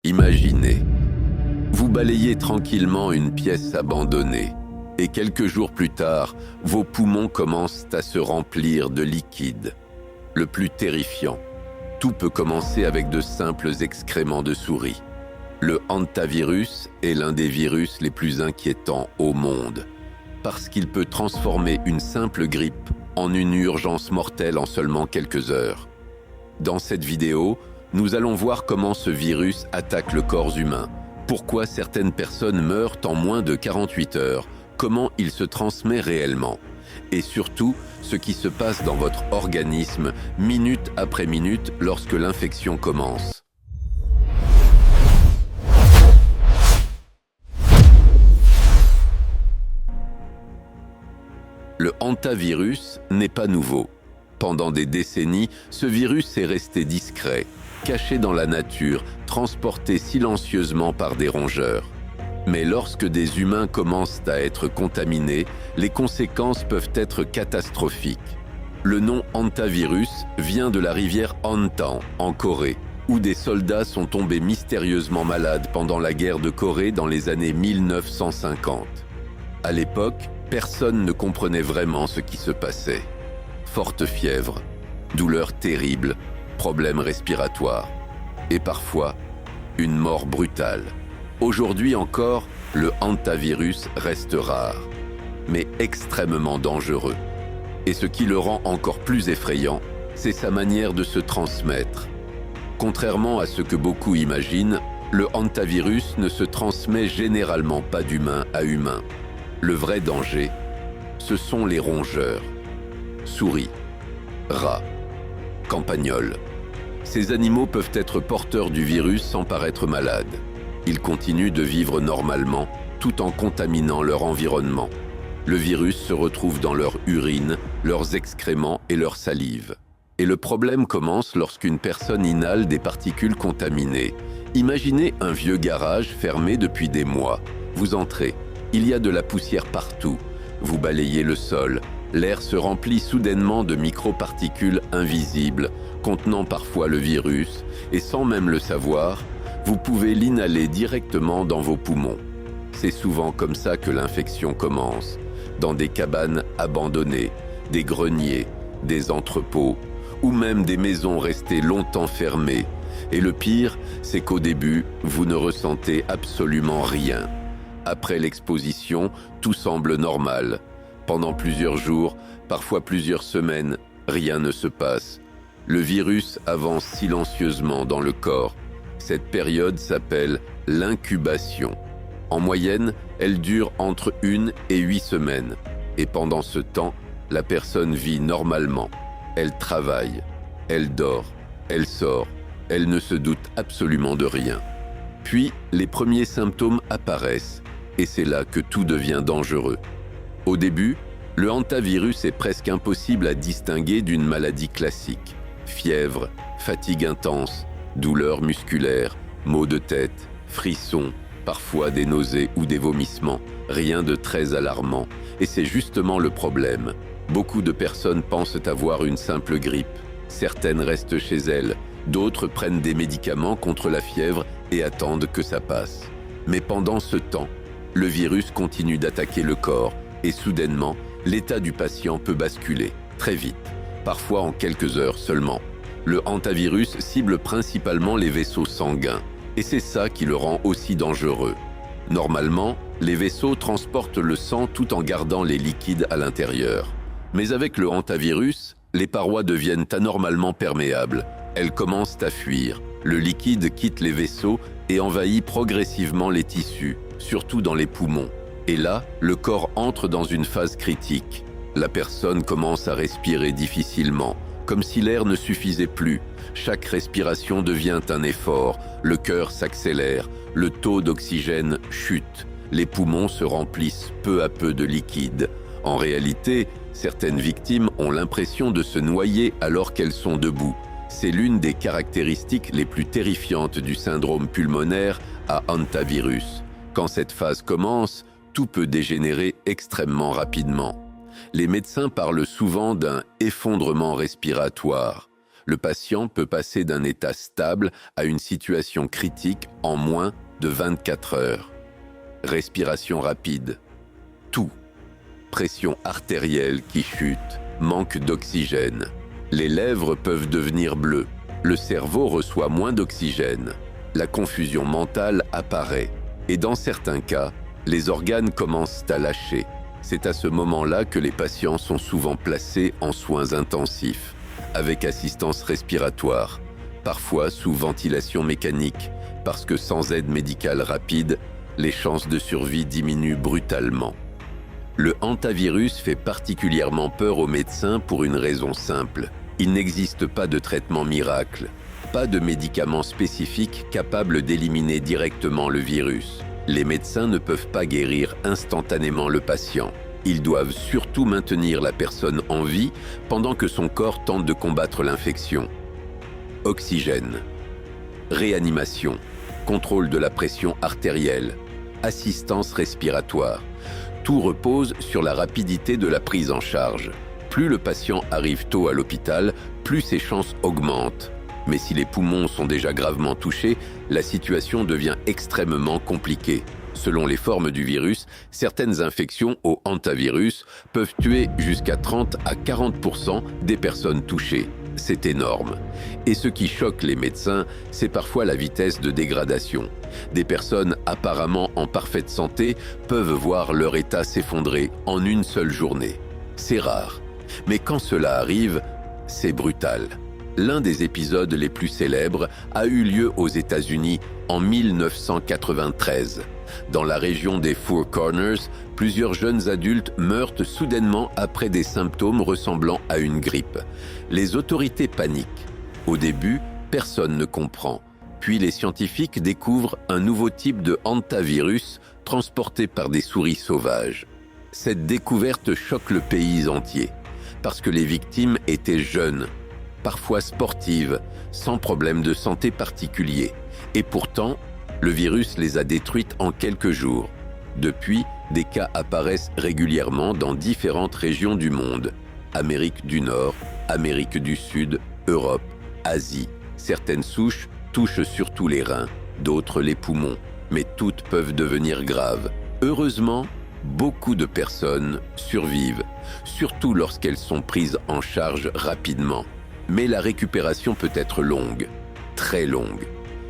Imaginez, vous balayez tranquillement une pièce abandonnée et quelques jours plus tard, vos poumons commencent à se remplir de liquide. Le plus terrifiant, tout peut commencer avec de simples excréments de souris. Le hantavirus est l'un des virus les plus inquiétants au monde parce qu'il peut transformer une simple grippe en une urgence mortelle en seulement quelques heures. Dans cette vidéo, nous allons voir comment ce virus attaque le corps humain, pourquoi certaines personnes meurent en moins de 48 heures, comment il se transmet réellement, et surtout ce qui se passe dans votre organisme minute après minute lorsque l'infection commence. Le hantavirus n'est pas nouveau. Pendant des décennies, ce virus est resté discret, caché dans la nature, transporté silencieusement par des rongeurs. Mais lorsque des humains commencent à être contaminés, les conséquences peuvent être catastrophiques. Le nom hantavirus vient de la rivière Hantan, en Corée, où des soldats sont tombés mystérieusement malades pendant la guerre de Corée dans les années 1950. À l'époque, personne ne comprenait vraiment ce qui se passait. Forte fièvre, douleurs terribles, problèmes respiratoires et parfois une mort brutale. Aujourd'hui encore, le hantavirus reste rare, mais extrêmement dangereux. Et ce qui le rend encore plus effrayant, c'est sa manière de se transmettre. Contrairement à ce que beaucoup imaginent, le hantavirus ne se transmet généralement pas d'humain à humain. Le vrai danger, ce sont les rongeurs. Souris, rats, campagnols. Ces animaux peuvent être porteurs du virus sans paraître malades. Ils continuent de vivre normalement tout en contaminant leur environnement. Le virus se retrouve dans leur urine, leurs excréments et leur salive. Et le problème commence lorsqu'une personne inhale des particules contaminées. Imaginez un vieux garage fermé depuis des mois. Vous entrez, il y a de la poussière partout. Vous balayez le sol. L'air se remplit soudainement de microparticules invisibles, contenant parfois le virus, et sans même le savoir, vous pouvez l'inhaler directement dans vos poumons. C'est souvent comme ça que l'infection commence, dans des cabanes abandonnées, des greniers, des entrepôts, ou même des maisons restées longtemps fermées. Et le pire, c'est qu'au début, vous ne ressentez absolument rien. Après l'exposition, tout semble normal. Pendant plusieurs jours, parfois plusieurs semaines, rien ne se passe. Le virus avance silencieusement dans le corps. Cette période s'appelle l'incubation. En moyenne, elle dure entre 1 et 8 semaines. Et pendant ce temps, la personne vit normalement. Elle travaille, elle dort, elle sort, elle ne se doute absolument de rien. Puis, les premiers symptômes apparaissent, et c'est là que tout devient dangereux. Au début, le hantavirus est presque impossible à distinguer d'une maladie classique. Fièvre, fatigue intense, douleurs musculaires, maux de tête, frissons, parfois des nausées ou des vomissements, rien de très alarmant. Et c'est justement le problème. Beaucoup de personnes pensent avoir une simple grippe. Certaines restent chez elles, d'autres prennent des médicaments contre la fièvre et attendent que ça passe. Mais pendant ce temps, le virus continue d'attaquer le corps et soudainement, l'état du patient peut basculer, très vite, parfois en quelques heures seulement. Le hantavirus cible principalement les vaisseaux sanguins, et c'est ça qui le rend aussi dangereux. Normalement, les vaisseaux transportent le sang tout en gardant les liquides à l'intérieur. Mais avec le hantavirus, les parois deviennent anormalement perméables. Elles commencent à fuir. Le liquide quitte les vaisseaux et envahit progressivement les tissus, surtout dans les poumons. Et là, le corps entre dans une phase critique. La personne commence à respirer difficilement, comme si l'air ne suffisait plus. Chaque respiration devient un effort, le cœur s'accélère, le taux d'oxygène chute, les poumons se remplissent peu à peu de liquide. En réalité, certaines victimes ont l'impression de se noyer alors qu'elles sont debout. C'est l'une des caractéristiques les plus terrifiantes du syndrome pulmonaire à hantavirus. Quand cette phase commence, tout peut dégénérer extrêmement rapidement. Les médecins parlent souvent d'un effondrement respiratoire. Le patient peut passer d'un état stable à une situation critique en moins de 24 heures. Respiration rapide, tout. Pression artérielle qui chute, manque d'oxygène. Les lèvres peuvent devenir bleues. Le cerveau reçoit moins d'oxygène. La confusion mentale apparaît. Et dans certains cas, les organes commencent à lâcher. C'est à ce moment-là que les patients sont souvent placés en soins intensifs, avec assistance respiratoire, parfois sous ventilation mécanique, parce que sans aide médicale rapide, les chances de survie diminuent brutalement. Le hantavirus fait particulièrement peur aux médecins pour une raison simple. Il n'existe pas de traitement miracle, pas de médicament spécifique capable d'éliminer directement le virus. Les médecins ne peuvent pas guérir instantanément le patient. Ils doivent surtout maintenir la personne en vie pendant que son corps tente de combattre l'infection. Oxygène, réanimation, contrôle de la pression artérielle, assistance respiratoire. Tout repose sur la rapidité de la prise en charge. Plus le patient arrive tôt à l'hôpital, plus ses chances augmentent. Mais si les poumons sont déjà gravement touchés, la situation devient extrêmement compliquée. Selon les formes du virus, certaines infections au hantavirus peuvent tuer jusqu'à 30 à 40% des personnes touchées. C'est énorme. Et ce qui choque les médecins, c'est parfois la vitesse de dégradation. Des personnes apparemment en parfaite santé peuvent voir leur état s'effondrer en une seule journée. C'est rare. Mais quand cela arrive, c'est brutal. L'un des épisodes les plus célèbres a eu lieu aux États-Unis en 1993. Dans la région des Four Corners, plusieurs jeunes adultes meurent soudainement après des symptômes ressemblant à une grippe. Les autorités paniquent. Au début, personne ne comprend. Puis les scientifiques découvrent un nouveau type de hantavirus transporté par des souris sauvages. Cette découverte choque le pays entier, parce que les victimes étaient jeunes, parfois sportives, sans problème de santé particulier. Et pourtant, le virus les a détruites en quelques jours. Depuis, des cas apparaissent régulièrement dans différentes régions du monde. Amérique du Nord, Amérique du Sud, Europe, Asie. Certaines souches touchent surtout les reins, d'autres les poumons, mais toutes peuvent devenir graves. Heureusement, beaucoup de personnes survivent, surtout lorsqu'elles sont prises en charge rapidement. Mais la récupération peut être longue, très longue.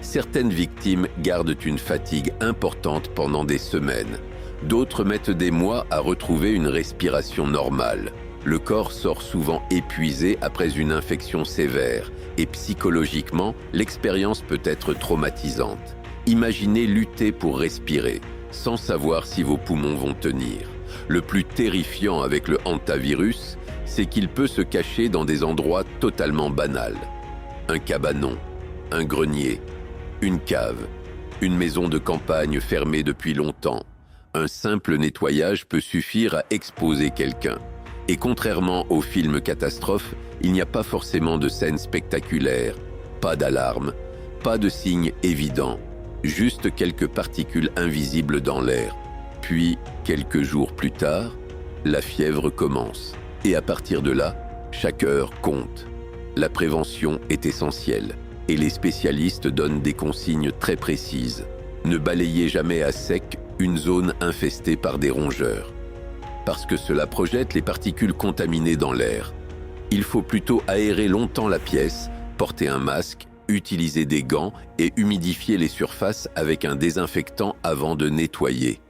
Certaines victimes gardent une fatigue importante pendant des semaines. D'autres mettent des mois à retrouver une respiration normale. Le corps sort souvent épuisé après une infection sévère et psychologiquement, l'expérience peut être traumatisante. Imaginez lutter pour respirer, sans savoir si vos poumons vont tenir. Le plus terrifiant avec le hantavirus, c'est qu'il peut se cacher dans des endroits totalement banals. Un cabanon, un grenier, une cave, une maison de campagne fermée depuis longtemps. Un simple nettoyage peut suffire à exposer quelqu'un. Et contrairement aux films catastrophes, il n'y a pas forcément de scènes spectaculaires, pas d'alarme, pas de signes évidents, juste quelques particules invisibles dans l'air. Puis, quelques jours plus tard, la fièvre commence. Et à partir de là, chaque heure compte. La prévention est essentielle et les spécialistes donnent des consignes très précises. Ne balayez jamais à sec une zone infestée par des rongeurs, parce que cela projette les particules contaminées dans l'air. Il faut plutôt aérer longtemps la pièce, porter un masque, utiliser des gants et humidifier les surfaces avec un désinfectant avant de nettoyer.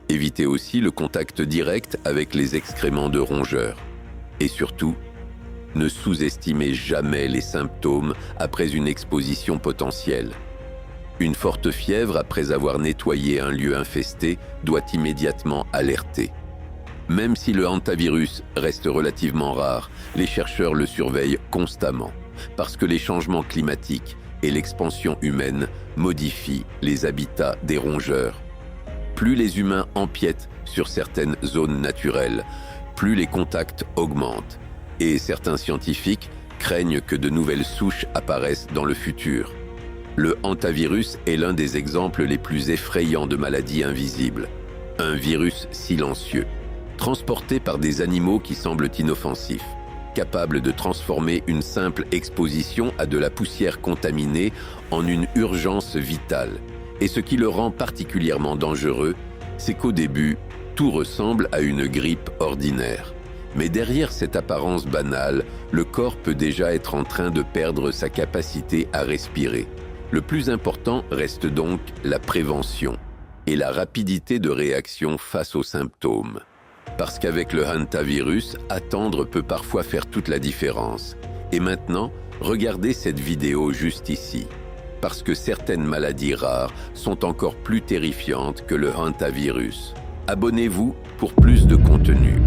Évitez aussi le contact direct avec les excréments de rongeurs. Et surtout, ne sous-estimez jamais les symptômes après une exposition potentielle. Une forte fièvre après avoir nettoyé un lieu infesté doit immédiatement alerter. Même si le hantavirus reste relativement rare, les chercheurs le surveillent constamment, parce que les changements climatiques et l'expansion humaine modifient les habitats des rongeurs. Plus les humains empiètent sur certaines zones naturelles, plus les contacts augmentent. Et certains scientifiques craignent que de nouvelles souches apparaissent dans le futur. Le hantavirus est l'un des exemples les plus effrayants de maladies invisibles. Un virus silencieux, transporté par des animaux qui semblent inoffensifs. capable de transformer une simple exposition à de la poussière contaminée en une urgence vitale. Et ce qui le rend particulièrement dangereux, c'est qu'au début, tout ressemble à une grippe ordinaire. Mais derrière cette apparence banale, le corps peut déjà être en train de perdre sa capacité à respirer. Le plus important reste donc la prévention et la rapidité de réaction face aux symptômes. Parce qu'avec le hantavirus, attendre peut parfois faire toute la différence. Et maintenant, regardez cette vidéo juste ici. Parce que certaines maladies rares sont encore plus terrifiantes que le hantavirus. Abonnez-vous pour plus de contenu.